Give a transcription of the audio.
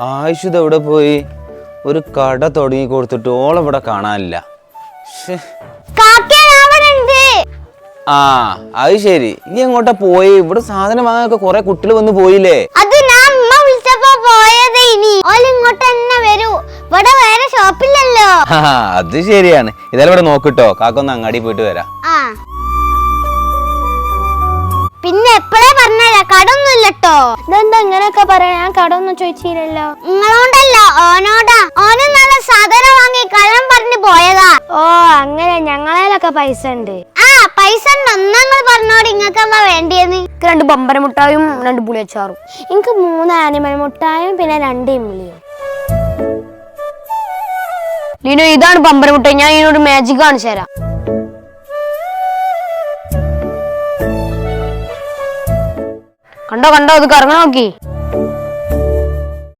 ആയിഷുദ് എവിടെ പോയി? ഒരു കട തുടങ്ങി കൊടുത്തിട്ട് ഓളിവിടെ കാണാനില്ല. ആ അത് ശരി. ഇനി എങ്ങോട്ടാ പോയി? ഇവിടെ സാധനം വാങ്ങാനൊക്കെ കുറെ കുട്ടികൾ വന്ന് പോയില്ലേ? അത് ശരിയാണ്. ഇതായാലും ഇവിടെ നോക്കിട്ടോ, കാക്കൊന്ന് അങ്ങാടി പോയിട്ട് വരാം. പിന്നെ എപ്പോഴേ പറഞ്ഞാ കടൊന്നുമില്ലട്ടോ. ഇതെന്താ ഇങ്ങനെയൊക്കെ പറയാ? ഞാൻ കടൊന്നും ചോദിച്ചില്ലല്ലോ. നിങ്ങളോണ്ടല്ല, ഓനോടാ. ഓന് നല്ല സാധനം വാങ്ങി കള്ളം പറഞ്ഞു പോയതാ. ഓ അങ്ങനെ. ഞങ്ങളേലൊക്കെ പൈസ ഉണ്ട്. പൈസ ഒന്നങ്ങൾ പറഞ്ഞോട്. ഇങ്ങക്ക് എന്താ വേണ്ടിയെന്ന്? 2 ബമ്പര മുട്ടായും 2 പുളിയച്ചാറും. എനിക്ക് 3 ആനിമൽ മുട്ടായും പിന്നെ 2 ഇമ്മിളിയും. ലീനോ ഇതാണ് ബമ്പര മുട്ടായി. ഞാൻ ഇതിനോട് മാജിക് കാണിച്ചു തരാം. കണ്ടോ കണ്ടോ, അത് കറങ്ങ നോക്കി.